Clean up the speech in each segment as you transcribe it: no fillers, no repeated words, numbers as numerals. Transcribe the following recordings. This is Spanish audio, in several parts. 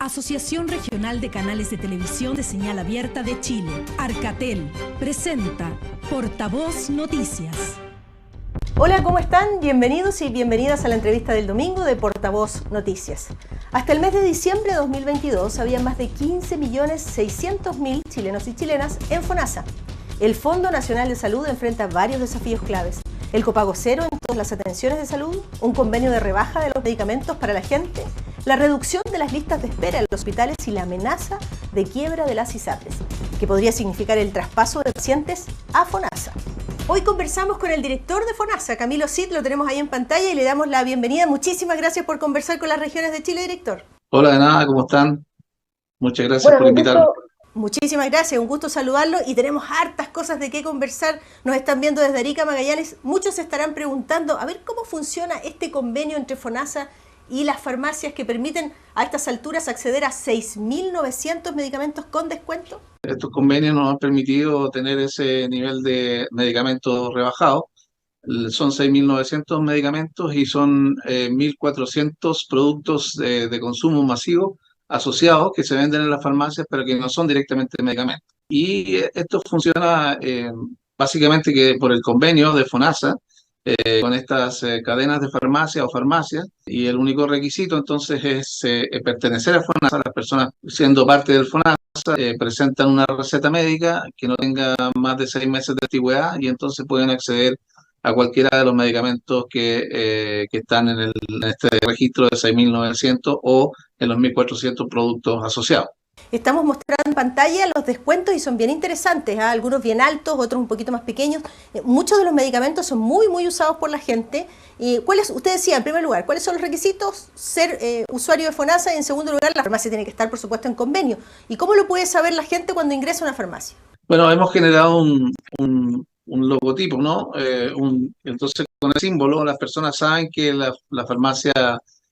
Asociación Regional de Canales de Televisión de Señal Abierta de Chile, Arcatel, presenta Portavoz Noticias. Hola, ¿cómo están? Bienvenidos y bienvenidas a la entrevista del domingo de Portavoz Noticias. Hasta el mes de diciembre de 2022 había más de 15.600.000 chilenos y chilenas en FONASA. El Fondo Nacional de Salud enfrenta varios desafíos claves. El copago cero en todas las atenciones de salud, un convenio de rebaja de los medicamentos para la gente, la reducción de las listas de espera en los hospitales y la amenaza de quiebra de las ISAPRES, que podría significar el traspaso de pacientes a FONASA. Hoy conversamos con el director de FONASA, Camilo Cid, lo tenemos ahí en pantalla y le damos la bienvenida. Muchísimas gracias por conversar con las regiones de Chile, director. Hola, de nada, ¿cómo están? Muchas gracias por invitarme. Muchísimas gracias, un gusto saludarlo y tenemos hartas cosas de qué conversar. Nos están viendo desde Arica, Magallanes. Muchos se estarán preguntando, a ver, ¿cómo funciona este convenio entre FONASA y las farmacias que permiten a estas alturas acceder a 6.900 medicamentos con descuento? Estos convenios nos han permitido tener ese nivel de medicamentos rebajados. Son 6.900 medicamentos y son 1.400 productos de consumo masivo asociados que se venden en las farmacias, pero que no son directamente medicamentos. Y esto funciona básicamente que por el convenio de FONASA, con estas cadenas de farmacia o farmacias, y el único requisito entonces es pertenecer a FONASA. Las personas siendo parte del FONASA presentan una receta médica que no tenga más de 6 meses de antigüedad y entonces pueden acceder a cualquiera de los medicamentos que están en este registro de 6.900 o en los 1.400 productos asociados. Estamos mostrando en pantalla los descuentos y son bien interesantes, ¿eh? Algunos bien altos, otros un poquito más pequeños. Muchos de los medicamentos son muy usados por la gente. Usted decía, en primer lugar, ¿cuáles son los requisitos? Ser usuario de FONASA y en segundo lugar, la farmacia tiene que estar, por supuesto, en convenio. ¿Y cómo lo puede saber la gente cuando ingresa a una farmacia? Bueno, hemos generado un logotipo, ¿no? Entonces, con el símbolo, las personas saben que la farmacia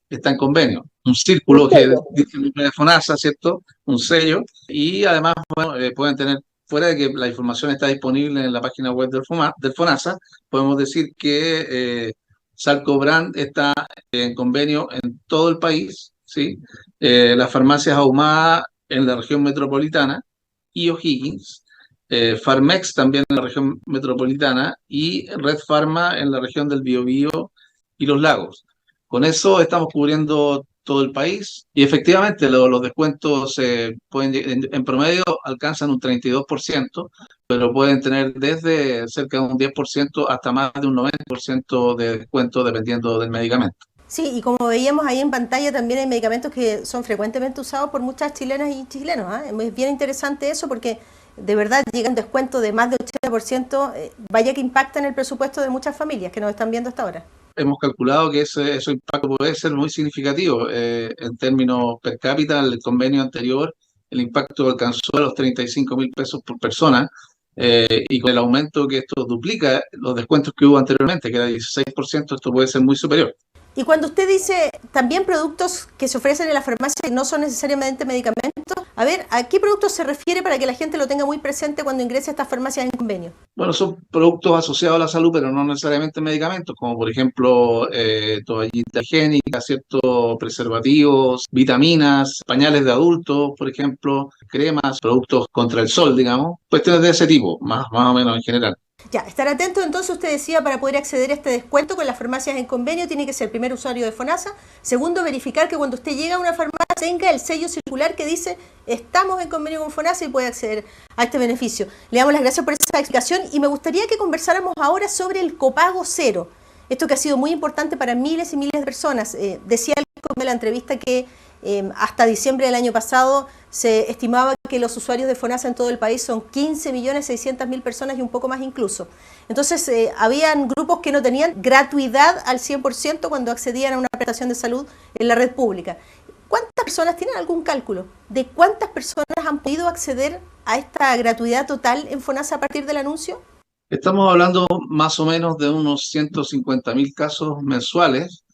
está en convenio. Un círculo que dice el nombre de FONASA, ¿cierto? Un sello. Y además, bueno, pueden tener, fuera de que la información está disponible en la página web del FONASA, podemos decir que Salcobrand está en convenio en todo el país, ¿sí? Las farmacias ahumadas en la región metropolitana y O'Higgins. Farmex también en la región metropolitana y Red Pharma en la región del Biobío y los lagos. Con eso estamos cubriendo todo el país y efectivamente los descuentos en promedio alcanzan un 32%, pero pueden tener desde cerca de un 10% hasta más de un 90% de descuento dependiendo del medicamento. Sí, y como veíamos ahí en pantalla, también hay medicamentos que son frecuentemente usados por muchas chilenas y chilenos, ¿eh? Es bien interesante eso porque de verdad llega un descuento de más de 80%, vaya que impacta en el presupuesto de muchas familias que nos están viendo hasta ahora. Hemos calculado que ese impacto puede ser muy significativo. En términos per cápita, el convenio anterior, el impacto alcanzó a los 35.000 pesos por persona, y con el aumento que esto duplica los descuentos que hubo anteriormente, que era 16%, esto puede ser muy superior. Y cuando usted dice también productos que se ofrecen en la farmacia y no son necesariamente medicamentos, a ver, ¿a qué productos se refiere para que la gente lo tenga muy presente cuando ingrese a estas farmacias en convenio? Bueno, son productos asociados a la salud, pero no necesariamente medicamentos, como por ejemplo toallita higiénica, ¿cierto? Preservativos, vitaminas, pañales de adultos, por ejemplo, cremas, productos contra el sol, digamos, cuestiones de ese tipo, más o menos en general. Ya, estar atento entonces, usted decía, para poder acceder a este descuento con las farmacias en convenio tiene que ser primer usuario de FONASA, segundo verificar que cuando usted llega a una farmacia tenga el sello circular que dice estamos en convenio con FONASA y puede acceder a este beneficio. Le damos las gracias por esa explicación y me gustaría que conversáramos ahora sobre el copago cero, esto que ha sido muy importante para miles y miles de personas. Decía en la entrevista que hasta diciembre del año pasado se estimaba que los usuarios de FONASA en todo el país son 15.600.000 personas y un poco más incluso. Entonces, habían grupos que no tenían gratuidad al 100% cuando accedían a una prestación de salud en la red pública. ¿Cuántas personas tienen algún cálculo de cuántas personas han podido acceder a esta gratuidad total en FONASA a partir del anuncio? Estamos hablando más o menos de unos 150.000 casos mensuales,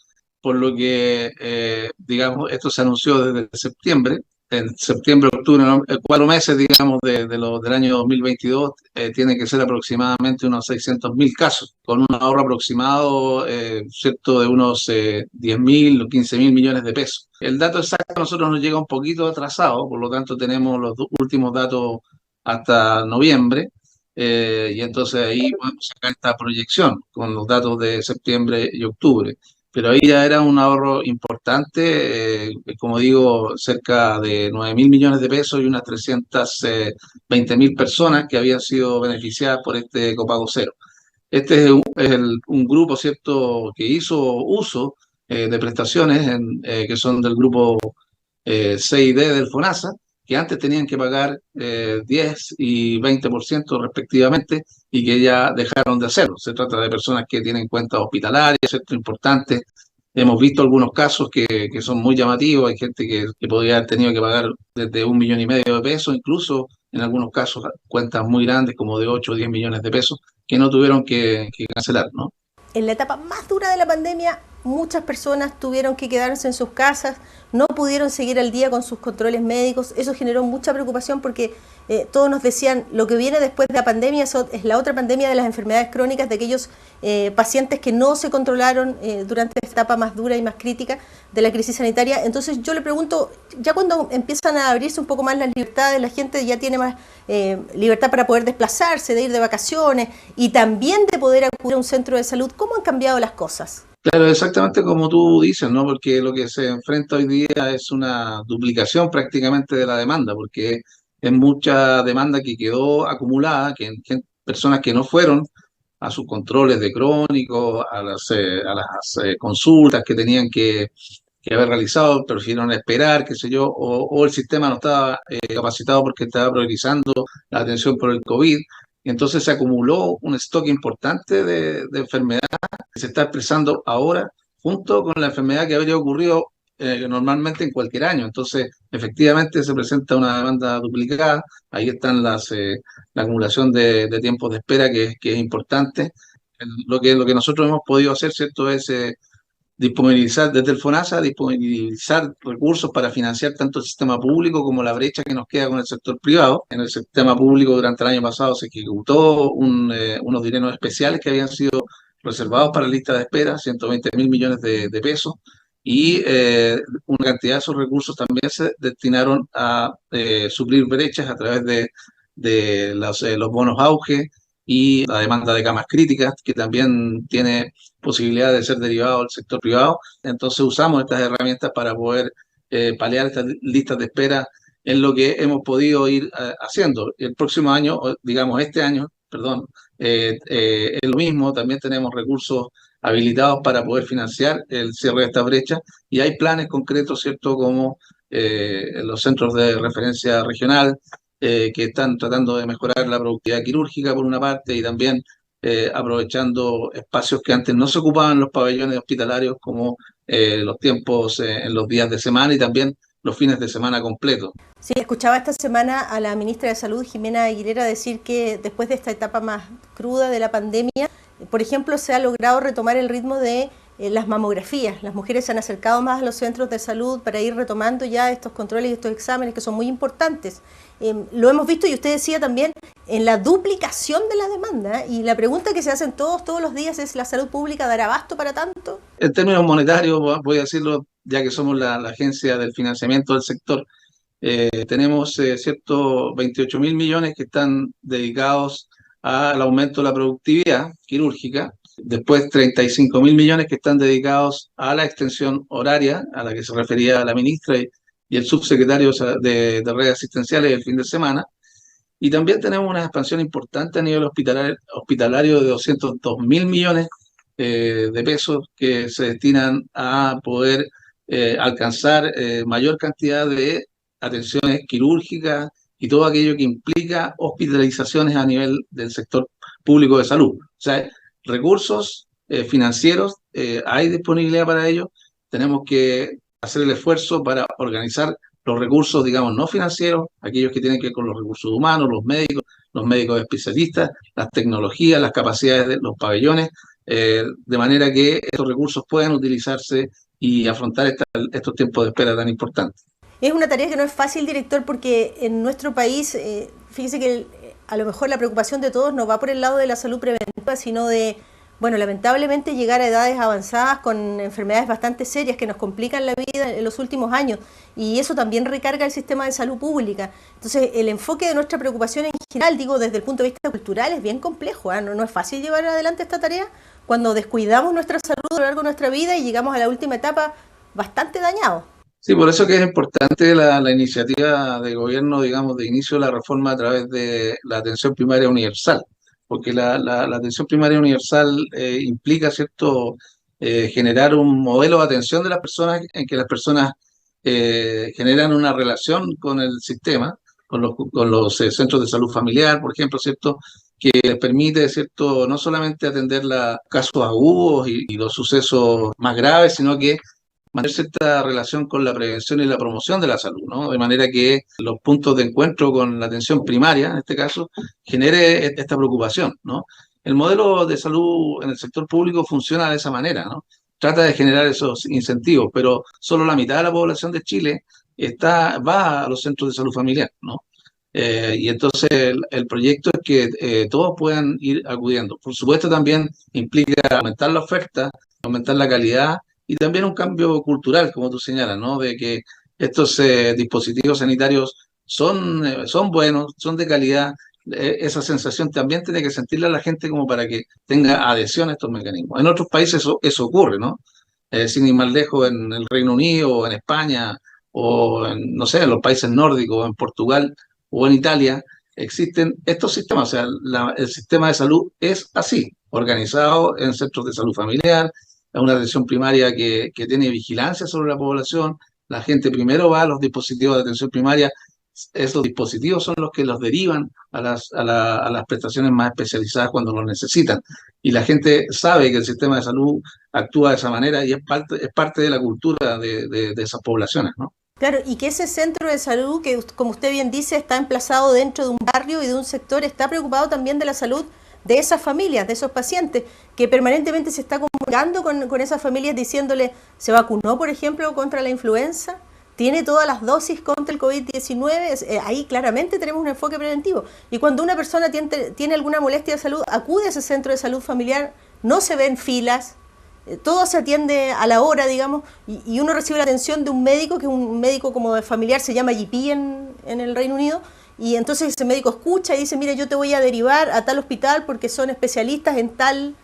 por lo que, digamos, esto se anunció desde septiembre en septiembre, octubre, 4 meses, digamos, del año 2022, tienen que ser aproximadamente unos 600.000 casos, con un ahorro aproximado, ¿cierto?, de unos 10.000 o 15.000 millones de pesos. El dato exacto a nosotros nos llega un poquito atrasado, por lo tanto tenemos los últimos datos hasta noviembre, y entonces ahí podemos sacar esta proyección con los datos de septiembre y octubre. Pero ahí ya era un ahorro importante, como digo, cerca de 9.000 millones de pesos y unas 320.000 personas que habían sido beneficiadas por este copago cero. Este un grupo, ¿cierto?, que hizo uso de prestaciones que son del grupo C y D del FONASA, que antes tenían que pagar 10 y 20% respectivamente y que ya dejaron de hacerlo. Se trata de personas que tienen cuentas hospitalarias, ¿cierto?, importantes. Hemos visto algunos casos que son muy llamativos. Hay gente que podría haber tenido que pagar desde 1,5 millones de pesos, incluso en algunos casos cuentas muy grandes como de 8 o 10 millones de pesos, que no tuvieron que cancelar, ¿no? En la etapa más dura de la pandemia, muchas personas tuvieron que quedarse en sus casas, no pudieron seguir al día con sus controles médicos. Eso generó mucha preocupación porque todos nos decían, lo que viene después de la pandemia es la otra pandemia de las enfermedades crónicas, de aquellos pacientes que no se controlaron durante esta etapa más dura y más crítica de la crisis sanitaria. Entonces yo le pregunto, ya cuando empiezan a abrirse un poco más las libertades, la gente ya tiene más libertad para poder desplazarse, de ir de vacaciones y también de poder acudir a un centro de salud, ¿cómo han cambiado las cosas? Claro, exactamente como tú dices, ¿no? Porque lo que se enfrenta hoy día es una duplicación prácticamente de la demanda, porque es mucha demanda que quedó acumulada, que personas que no fueron a sus controles de crónicos, a las consultas que tenían que haber realizado, prefirieron esperar, qué sé yo, o el sistema no estaba capacitado porque estaba priorizando la atención por el COVID. Y entonces se acumuló un stock importante de enfermedades que se está expresando ahora junto con la enfermedad que habría ocurrido normalmente en cualquier año. Entonces, efectivamente se presenta una demanda duplicada. Ahí están la acumulación de tiempos de espera que es importante. Lo que nosotros hemos podido hacer, ¿cierto?, es disponibilizar desde el FONASA, disponibilizar recursos para financiar tanto el sistema público como la brecha que nos queda con el sector privado. En el sistema público durante el año pasado se ejecutó unos dineros especiales que habían sido reservados para lista de espera, 120.000 millones de pesos, y una cantidad de esos recursos también se destinaron a suplir brechas a través de los bonos auge y la demanda de camas críticas, que también tiene posibilidad de ser derivado del sector privado. Entonces usamos estas herramientas para poder paliar estas listas de espera en lo que hemos podido ir haciendo. El próximo año, digamos este año, perdón, es lo mismo, también tenemos recursos habilitados para poder financiar el cierre de esta brecha y hay planes concretos, ¿cierto?, como los centros de referencia regional, que están tratando de mejorar la productividad quirúrgica por una parte y también aprovechando espacios que antes no se ocupaban los pabellones hospitalarios como los tiempos en los días de semana y también los fines de semana completos. Sí, escuchaba esta semana a la ministra de Salud, Jimena Aguilera, decir que después de esta etapa más cruda de la pandemia, por ejemplo, se ha logrado retomar el ritmo de las mamografías. Las mujeres se han acercado más a los centros de salud para ir retomando ya estos controles y estos exámenes que son muy importantes. Lo hemos visto y usted decía también en la duplicación de la demanda, y la pregunta que se hacen todos los días es: ¿la salud pública dará abasto para tanto? En términos monetarios, voy a decirlo, ya que somos la agencia del financiamiento del sector, tenemos cierto 28.000 millones que están dedicados al aumento de la productividad quirúrgica. Después 35.000 millones que están dedicados a la extensión horaria, a la que se refería la ministra y el subsecretario de redes asistenciales el fin de semana. Y también tenemos una expansión importante a nivel hospitalario de 202.000 millones de pesos que se destinan a poder alcanzar mayor cantidad de atenciones quirúrgicas y todo aquello que implica hospitalizaciones a nivel del sector público de salud. O sea, recursos financieros, hay disponibilidad para ello. Tenemos que hacer el esfuerzo para organizar los recursos, digamos, no financieros, aquellos que tienen que ver con los recursos humanos, los médicos especialistas, las tecnologías, las capacidades de los pabellones, de manera que estos recursos puedan utilizarse y afrontar estos tiempos de espera tan importantes. Es una tarea que no es fácil, director, porque en nuestro país, fíjese que a lo mejor la preocupación de todos no va por el lado de la salud preventiva, sino de, bueno, lamentablemente llegar a edades avanzadas con enfermedades bastante serias que nos complican la vida en los últimos años, y eso también recarga el sistema de salud pública. Entonces, el enfoque de nuestra preocupación en general, digo, desde el punto de vista cultural, es bien complejo, ¿eh? No es fácil llevar adelante esta tarea cuando descuidamos nuestra salud a lo largo de nuestra vida y llegamos a la última etapa bastante dañados. Sí, por eso que es importante la iniciativa de gobierno, digamos, de inicio de la reforma a través de la atención primaria universal, porque la atención primaria universal implica, ¿cierto?, generar un modelo de atención de las personas en que las personas generan una relación con el sistema, con los centros de salud familiar, por ejemplo, ¿cierto?, que les permite, ¿cierto?, no solamente atender los casos agudos y los sucesos más graves, sino que mantener cierta relación con la prevención y la promoción de la salud, ¿no? De manera que los puntos de encuentro con la atención primaria, en este caso, genere esta preocupación, ¿no? El modelo de salud en el sector público funciona de esa manera, ¿no? Trata de generar esos incentivos, pero solo la mitad de la población de Chile va a los centros de salud familiar, ¿no? Y entonces el proyecto es que todos puedan ir acudiendo. Por supuesto, también implica aumentar la oferta, aumentar la calidad y también un cambio cultural, como tú señalas, ¿no? De que estos dispositivos sanitarios son buenos, son de calidad. Esa sensación también tiene que sentirla la gente como para que tenga adhesión a estos mecanismos. En otros países eso ocurre, ¿no? Sin ir más lejos, en el Reino Unido, o en España, o en, no sé, en los países nórdicos, o en Portugal, o en Italia, existen estos sistemas. O sea, el sistema de salud es así, organizado en centros de salud familiar, una atención primaria que tiene vigilancia sobre la población. La gente primero va a los dispositivos de atención primaria, esos dispositivos son los que los derivan a las prestaciones más especializadas cuando lo necesitan. Y la gente sabe que el sistema de salud actúa de esa manera y es parte de la cultura de esas poblaciones, ¿no? Claro, y que ese centro de salud, que como usted bien dice, está emplazado dentro de un barrio y de un sector, está preocupado también de la salud de esas familias, de esos pacientes, que permanentemente se está comunicando con esas familias diciéndole, se vacunó, por ejemplo, contra la influenza, tiene todas las dosis contra el COVID-19, ahí claramente tenemos un enfoque preventivo. Y cuando una persona tiene alguna molestia de salud, acude a ese centro de salud familiar, no se ven filas, todo se atiende a la hora, digamos, y uno recibe la atención de un médico, que es un médico como de familiar, se llama GP en el Reino Unido, y entonces ese médico escucha y dice, mira, yo te voy a derivar a tal hospital porque son especialistas en tal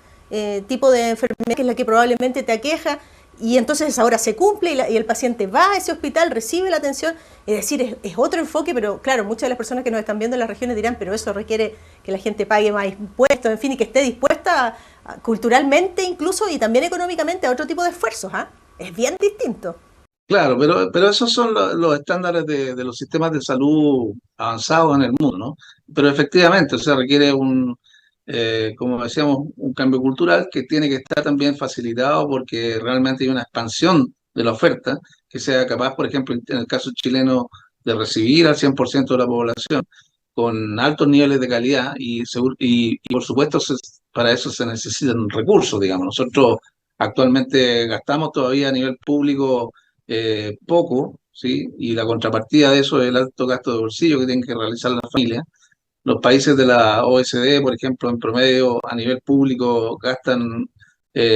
tipo de enfermedad que es la que probablemente te aqueja, y entonces esa hora se cumple y el paciente va a ese hospital, recibe la atención. Es decir, es otro enfoque, pero claro, muchas de las personas que nos están viendo en las regiones dirán, pero eso requiere que la gente pague más impuestos, en fin, y que esté dispuesta culturalmente incluso y también económicamente a otro tipo de esfuerzos, ¿ah? Es bien distinto. Claro, pero esos son los estándares de los sistemas de salud avanzados en el mundo, ¿no? Pero efectivamente, o sea, requiere como decíamos, un cambio cultural que tiene que estar también facilitado porque realmente hay una expansión de la oferta que sea capaz, por ejemplo, en el caso chileno, de recibir al 100% de la población con altos niveles de calidad y por supuesto, para eso se necesitan recursos, digamos. Nosotros actualmente gastamos todavía a nivel público poco, ¿sí? Y la contrapartida de eso es el alto gasto de bolsillo que tienen que realizar las familias. Los países de la OECD, por ejemplo, en promedio a nivel público gastan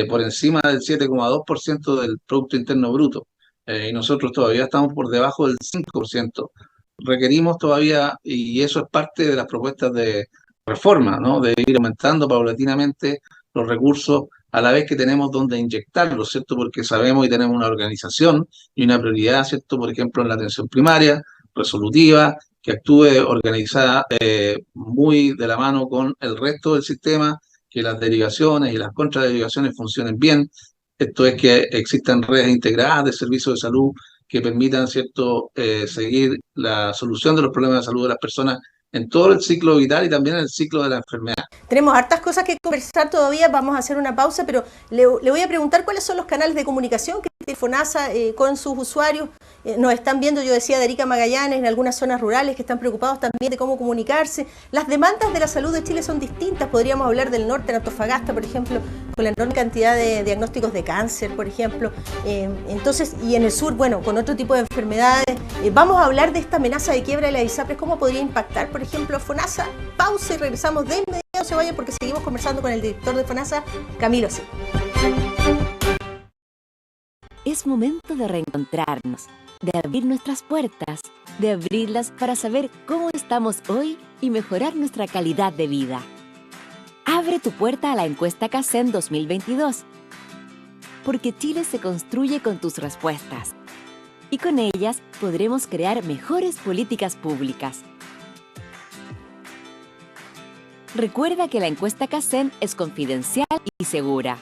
por encima del 7,2% del Producto Interno Bruto. Y nosotros todavía estamos por debajo del 5%. Requerimos todavía, y eso es parte de las propuestas de reforma, ¿no? De ir aumentando paulatinamente los recursos a la vez que tenemos donde inyectarlos, ¿cierto? Porque sabemos y tenemos una organización y una prioridad, ¿cierto? Por ejemplo, en la atención primaria, resolutiva, que actúe organizada muy de la mano con el resto del sistema, que las derivaciones y las contraderivaciones funcionen bien. Esto es que existan redes integradas de servicios de salud que permitan, ¿cierto?, seguir la solución de los problemas de salud de las personas en todo el ciclo vital y también en el ciclo de la enfermedad. Tenemos hartas cosas que conversar todavía, vamos a hacer una pausa, pero le voy a preguntar cuáles son los canales de comunicación que FONASA con sus usuarios. Nos están viendo, yo decía, de Arica Magallanes, en algunas zonas rurales que están preocupados también de cómo comunicarse. Las demandas de la salud de Chile son distintas. Podríamos hablar del norte, en Antofagasta, por ejemplo, con la enorme cantidad de diagnósticos de cáncer, por ejemplo. Entonces, y en el sur, bueno, con otro tipo de enfermedades. Vamos a hablar de esta amenaza de quiebra de la ISAPRES, cómo podría impactar, por ejemplo, FONASA. Pausa y regresamos de inmediato, no se vayan porque seguimos conversando con el director de FONASA, Camilo Cid. Es momento de reencontrarnos, de abrir nuestras puertas, de abrirlas para saber cómo estamos hoy y mejorar nuestra calidad de vida. Abre tu puerta a la encuesta CACEN 2022, porque Chile se construye con tus respuestas y con ellas podremos crear mejores políticas públicas. Recuerda que la encuesta CACEN es confidencial y segura.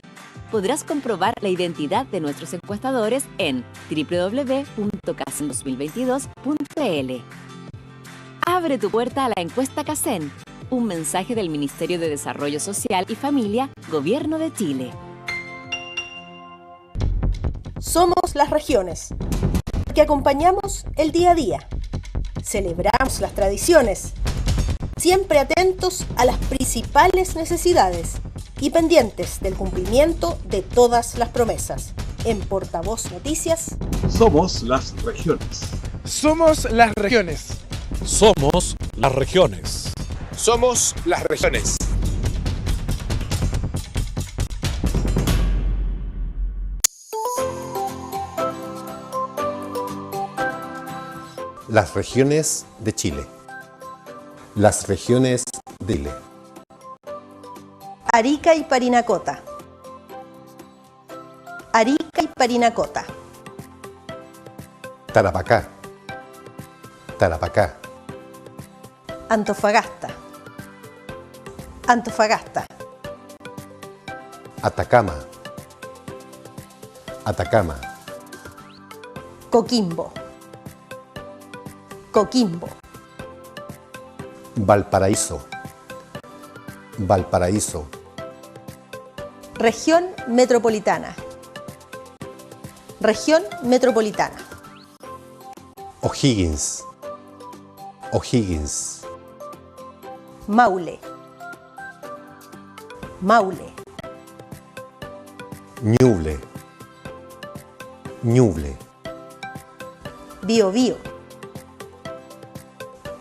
Podrás comprobar la identidad de nuestros encuestadores en www.cacen2022.cl. Abre tu puerta a la encuesta CACEN, un mensaje del Ministerio de Desarrollo Social y Familia, Gobierno de Chile. Somos las regiones, que acompañamos el día a día. Celebramos las tradiciones, siempre atentos a las principales necesidades y pendientes del cumplimiento de todas las promesas. En Portavoz Noticias, somos las regiones. Somos las regiones. Somos las regiones. Somos las regiones. Las regiones de Chile. Las regiones de Chile. Arica y Parinacota. Arica y Parinacota. Tarapacá. Tarapacá. Antofagasta. Antofagasta. Atacama. Atacama. Coquimbo. Coquimbo. Valparaíso. Valparaíso. Región Metropolitana. Región Metropolitana. O'Higgins. O'Higgins. Maule. Maule. Ñuble. Ñuble. Biobío.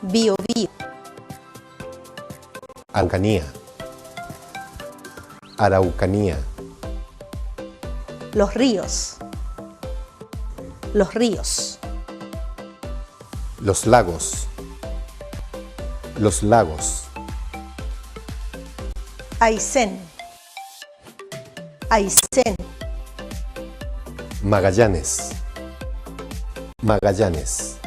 Biobío. Araucanía. Araucanía. Los ríos. Los ríos. Los lagos. Los lagos. Aysén. Aysén. Magallanes. Magallanes.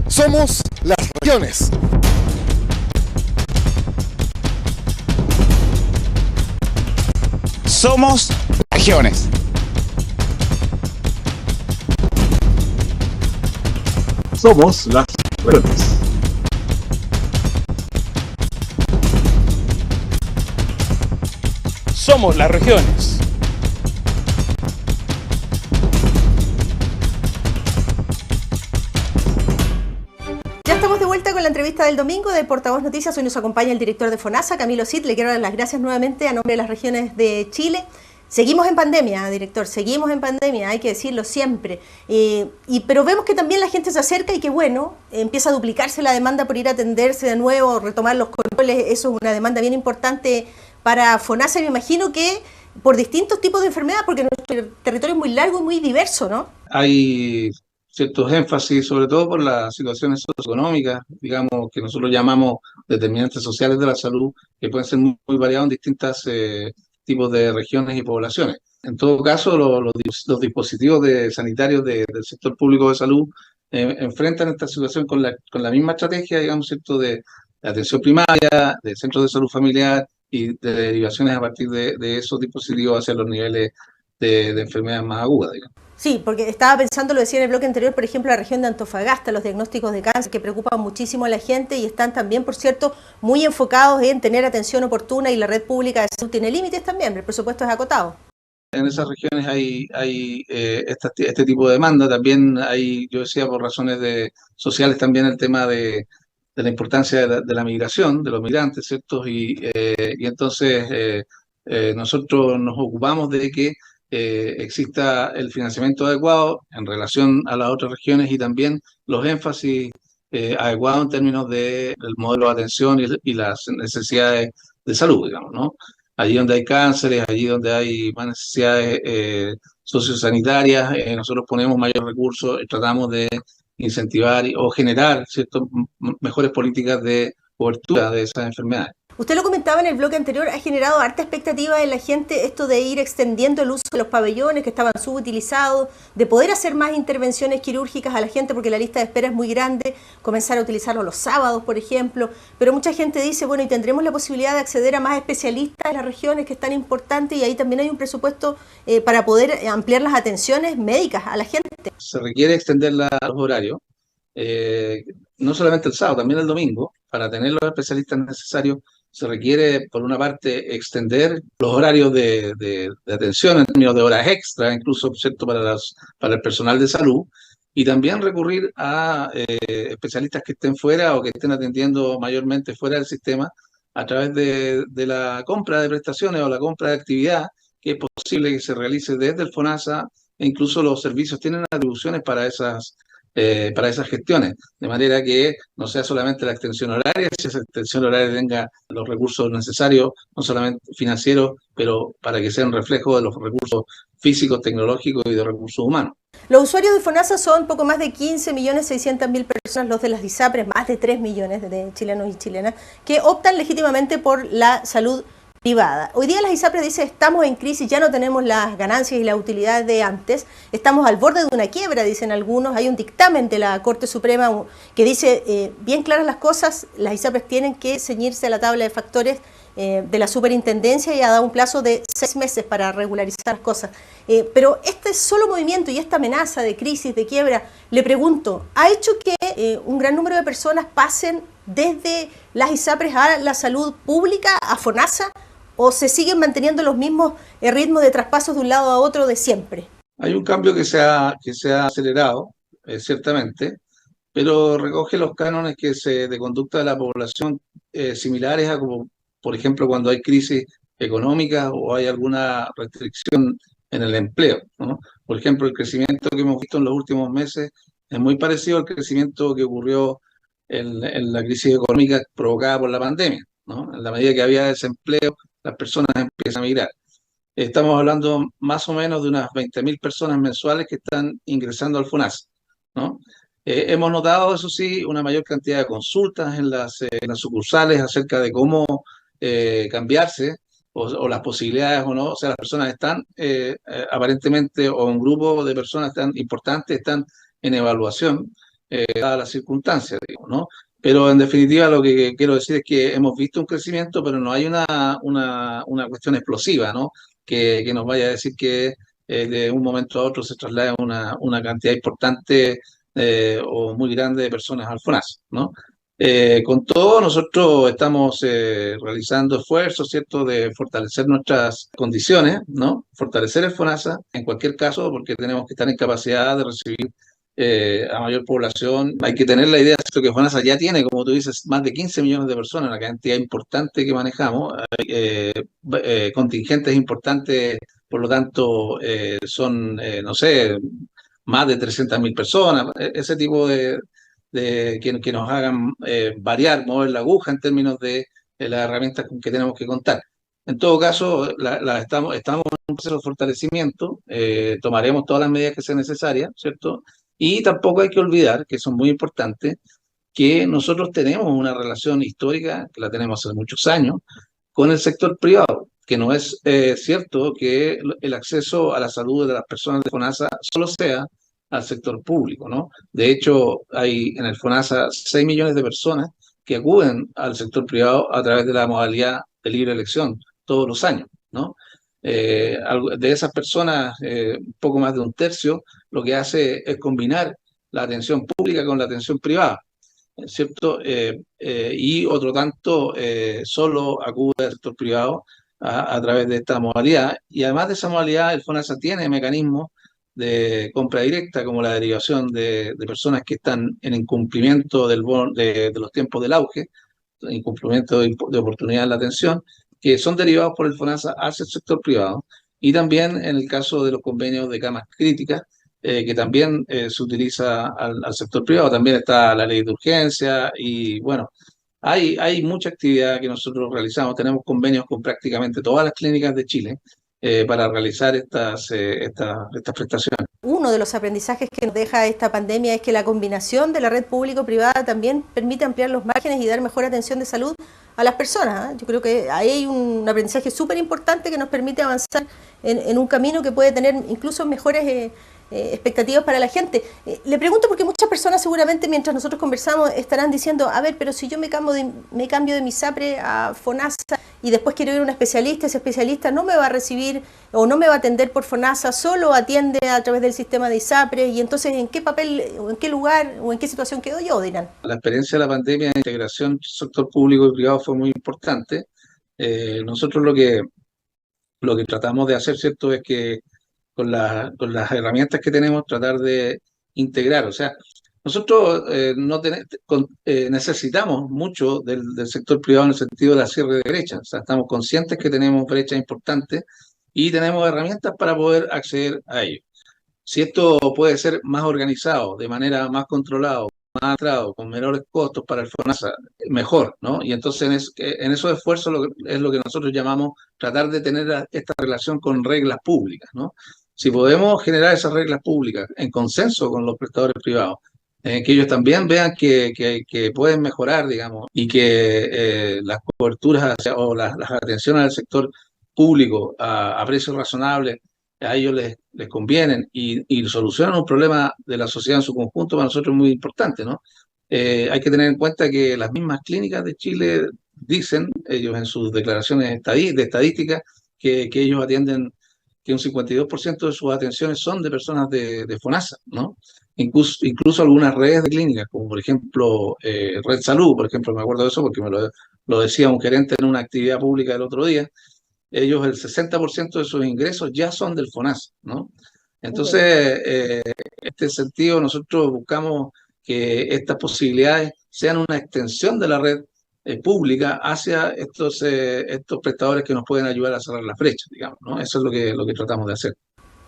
Somos las regiones. Somos regiones. Somos las regiones. Somos las regiones. Ya estamos de vuelta con la entrevista del domingo de Portavoz Noticias. Hoy nos acompaña el director de FONASA, Camilo Cid. Le quiero dar las gracias nuevamente a nombre de las regiones de Chile. Seguimos en pandemia, director, seguimos en pandemia, hay que decirlo siempre. Pero vemos que también la gente se acerca y que bueno, empieza a duplicarse la demanda por ir a atenderse de nuevo, retomar los controles. Eso es una demanda bien importante para FONASA. Me imagino que por distintos tipos de enfermedades, porque nuestro territorio es muy largo y muy diverso, ¿no? Hay ciertos énfasis, sobre todo por las situaciones socioeconómicas, digamos, que nosotros llamamos determinantes sociales de la salud, que pueden ser muy variados en distintas tipos de regiones y poblaciones. En todo caso, los dispositivos sanitarios del sector público de salud enfrentan esta situación con la misma estrategia, digamos, ¿cierto?, de atención primaria, de centros de salud familiar y de derivaciones a partir de esos dispositivos hacia los niveles de enfermedades más agudas, digamos. Sí, porque estaba pensando, lo decía en el bloque anterior, por ejemplo, la región de Antofagasta, los diagnósticos de cáncer que preocupan muchísimo a la gente y están también, por cierto, muy enfocados en tener atención oportuna y la red pública de salud tiene límites también, el presupuesto es acotado. En esas regiones hay este tipo de demanda. También hay, yo decía, por razones sociales, también el tema de la importancia de la migración, de los migrantes, ¿cierto? Y entonces nosotros nos ocupamos de que exista el financiamiento adecuado en relación a las otras regiones y también los énfasis adecuados en términos del modelo de atención y las necesidades de salud, digamos, ¿no? Allí donde hay cánceres, allí donde hay más necesidades sociosanitarias, nosotros ponemos mayor recursos y tratamos de incentivar o generar, ¿cierto?, mejores políticas de cobertura de esas enfermedades. Usted lo comentaba en el bloque anterior, ha generado harta expectativa en la gente esto de ir extendiendo el uso de los pabellones que estaban subutilizados, de poder hacer más intervenciones quirúrgicas a la gente porque la lista de espera es muy grande, comenzar a utilizarlo los sábados, por ejemplo, pero mucha gente dice, bueno, y tendremos la posibilidad de acceder a más especialistas en las regiones que es tan importante y ahí también hay un presupuesto para poder ampliar las atenciones médicas a la gente. Se requiere extender los horarios, no solamente el sábado, también el domingo, para tener los especialistas necesarios. Se requiere, por una parte, extender los horarios de atención en términos de horas extra, incluso, ¿cierto?, para el personal de salud, y también recurrir a especialistas que estén fuera o que estén atendiendo mayormente fuera del sistema a través de la compra de prestaciones o la compra de actividad, que es posible que se realice desde el FONASA, e incluso los servicios tienen atribuciones para esas gestiones, de manera que no sea solamente la extensión horaria, si esa extensión horaria tenga los recursos necesarios, no solamente financieros, pero para que sea un reflejo de los recursos físicos, tecnológicos y de recursos humanos. Los usuarios de FONASA son poco más de 15.600.000 personas, los de las ISAPRES, más de 3 millones de chilenos y chilenas, que optan legítimamente por la salud privada. Hoy día las ISAPRES dicen estamos en crisis, ya no tenemos las ganancias y la utilidad de antes, estamos al borde de una quiebra, dicen algunos. Hay un dictamen de la Corte Suprema que dice bien claras las cosas, las ISAPRES tienen que ceñirse a la tabla de factores de la superintendencia y ha dado un plazo de 6 meses para regularizar las cosas. Pero este solo movimiento y esta amenaza de crisis, de quiebra, le pregunto, ¿ha hecho que un gran número de personas pasen desde las ISAPRES a la salud pública, a FONASA, o se siguen manteniendo los mismos ritmos de traspasos de un lado a otro de siempre? Hay un cambio que se ha acelerado, ciertamente, pero recoge los cánones de conducta de la población similares a como, por ejemplo, cuando hay crisis económica o hay alguna restricción en el empleo, ¿no? Por ejemplo, el crecimiento que hemos visto en los últimos meses es muy parecido al crecimiento que ocurrió en la crisis económica provocada por la pandemia, ¿no? En la medida que había desempleo, las personas empiezan a migrar. Estamos hablando más o menos de unas 20.000 personas mensuales que están ingresando al FONASA, ¿no? Hemos notado, eso sí, una mayor cantidad de consultas en las sucursales acerca de cómo cambiarse o las posibilidades o no. O sea, las personas están aparentemente, o un grupo de personas tan importantes están en evaluación dadas las circunstancias, digamos, ¿no? Pero en definitiva lo que quiero decir es que hemos visto un crecimiento, pero no hay una cuestión explosiva, ¿no? Que nos vaya a decir que de un momento a otro se traslada una cantidad importante o muy grande de personas al FONASA, ¿no? Con todo, nosotros estamos realizando esfuerzos, ¿cierto?, de fortalecer nuestras condiciones, ¿no? Fortalecer el FONASA en cualquier caso, porque tenemos que estar en capacidad de recibir a mayor población. Hay que tener la idea, ¿cierto?, que FONASA ya tiene, como tú dices, más de 15 millones de personas, una cantidad importante que manejamos, contingentes importantes, por lo tanto, son, no sé, más de 300.000 personas, ese tipo que nos hagan variar, mover la aguja en términos de las herramientas con que tenemos que contar. En todo caso, estamos en un proceso de fortalecimiento, tomaremos todas las medidas que sean necesarias, ¿cierto? Y tampoco hay que olvidar, que son muy importantes, que nosotros tenemos una relación histórica, que la tenemos hace muchos años, con el sector privado, que no es cierto que el acceso a la salud de las personas de FONASA solo sea al sector público, ¿no? De hecho, hay en el FONASA 6 millones de personas que acuden al sector privado a través de la modalidad de libre elección todos los años, ¿no? De esas personas, un poco más de un tercio, lo que hace es combinar la atención pública con la atención privada, ¿cierto? Y otro tanto solo acude al sector privado a través de esta modalidad. Y además de esa modalidad, el FONASA tiene mecanismos de compra directa, como la derivación de personas que están en incumplimiento de los tiempos del auge, incumplimiento de oportunidad en la atención, que son derivados por el FONASA hacia el sector privado. Y también en el caso de los convenios de camas críticas, que también se utiliza al sector privado. También está la ley de urgencia y bueno, hay mucha actividad que nosotros realizamos. Tenemos convenios con prácticamente todas las clínicas de Chile para realizar estas prestaciones. Uno de los aprendizajes que nos deja esta pandemia es que la combinación de la red público-privada también permite ampliar los márgenes y dar mejor atención de salud a las personas. Yo creo que ahí hay un aprendizaje súper importante que nos permite avanzar en un camino que puede tener incluso mejores expectativas para la gente. Le pregunto porque muchas personas seguramente mientras nosotros conversamos estarán diciendo, a ver, pero si yo me cambio de MISAPRE a FONASA y después quiero ir a un especialista, ese especialista no me va a recibir o no me va a atender por FONASA, solo atiende a través del sistema de ISAPRE, y entonces ¿en qué papel o en qué lugar o en qué situación quedo yo, dirán? La experiencia de la pandemia de integración sector público y privado fue muy importante. Nosotros lo que tratamos de hacer, ¿cierto?, es que con las herramientas que tenemos, tratar de integrar. O sea, nosotros necesitamos mucho del sector privado en el sentido de la cierre de brechas. O sea, estamos conscientes que tenemos brechas importantes y tenemos herramientas para poder acceder a ello. Si esto puede ser más organizado, de manera más controlada, más atrado, con menores costos para el FONASA, mejor, ¿no? Y entonces en esos esfuerzos es lo que nosotros llamamos tratar de tener esta relación con reglas públicas, ¿no? Si podemos generar esas reglas públicas en consenso con los prestadores privados, que ellos también vean que pueden mejorar, digamos, y que las coberturas o las atenciones al sector público a precios razonables a ellos les convienen y solucionan un problema de la sociedad en su conjunto, para nosotros es muy importante, ¿no? Hay que tener en cuenta que las mismas clínicas de Chile dicen, ellos en sus declaraciones de estadística, que ellos atienden, que un 52% de sus atenciones son de personas de FONASA, ¿no? Incluso algunas redes de clínicas, como por ejemplo Red Salud, por ejemplo, me acuerdo de eso porque me lo decía un gerente en una actividad pública el otro día. Ellos el 60% de sus ingresos ya son del FONASA, ¿no? Entonces, en este sentido, nosotros buscamos que estas posibilidades sean una extensión de la red pública hacia estos prestadores que nos pueden ayudar a cerrar las brechas, digamos, ¿no? Eso es lo que tratamos de hacer.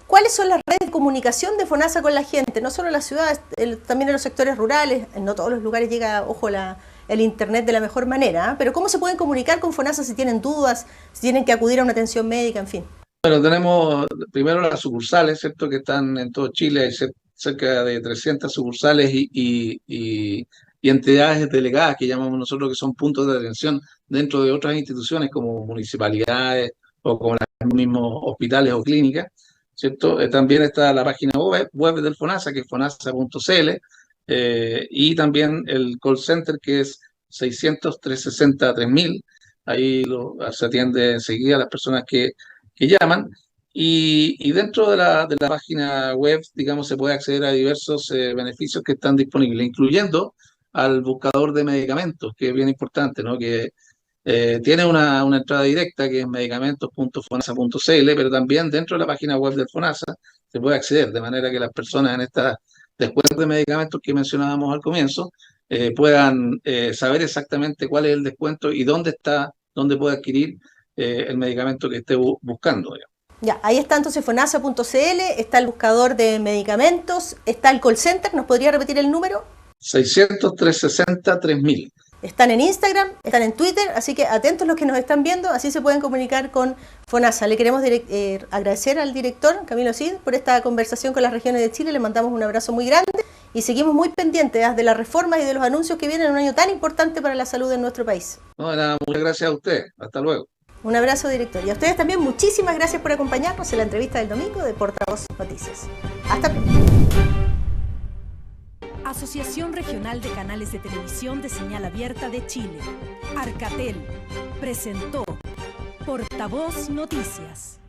¿Cuáles son las redes de comunicación de FONASA con la gente? No solo en las ciudades, también en los sectores rurales. No todos los lugares llega, ojo, el internet de la mejor manera, ¿eh? Pero ¿cómo se pueden comunicar con FONASA si tienen dudas, si tienen que acudir a una atención médica, en fin? Bueno, tenemos primero las sucursales, ¿cierto?, que están en todo Chile. Hay cerca de 300 sucursales y entidades delegadas que llamamos nosotros, que son puntos de atención dentro de otras instituciones como municipalidades o como los mismos hospitales o clínicas, ¿cierto? También está la página web del FONASA, que es fonasa.cl, y también el call center, que es 600-360-3000. Ahí se atiende enseguida a las personas que llaman. Y dentro de la página web, digamos, se puede acceder a diversos beneficios que están disponibles, incluyendo al buscador de medicamentos, que es bien importante, ¿no? Que tiene una entrada directa, que es medicamentos.fonasa.cl, pero también dentro de la página web del FONASA se puede acceder, de manera que las personas en estas descuentos de medicamentos que mencionábamos al comienzo puedan saber exactamente cuál es el descuento y dónde puede adquirir el medicamento que esté buscando, digamos. Ya, ahí está entonces fonasa.cl, está el buscador de medicamentos, está el call center. ¿Nos podría repetir el número? 600-360-3000. Están en Instagram, están en Twitter, así que atentos los que nos están viendo, así se pueden comunicar con FONASA. Le queremos agradecer al director Camilo Cid por esta conversación con las regiones de Chile, le mandamos un abrazo muy grande y seguimos muy pendientes de las reformas y de los anuncios que vienen en un año tan importante para la salud en nuestro país. No, nada, muchas gracias a usted, hasta luego. Un abrazo, director. Y a ustedes también muchísimas gracias por acompañarnos en la entrevista del domingo de Portavoz Noticias. Hasta pronto. Asociación Regional de Canales de Televisión de Señal Abierta de Chile, Arcatel, presentó Portavoz Noticias.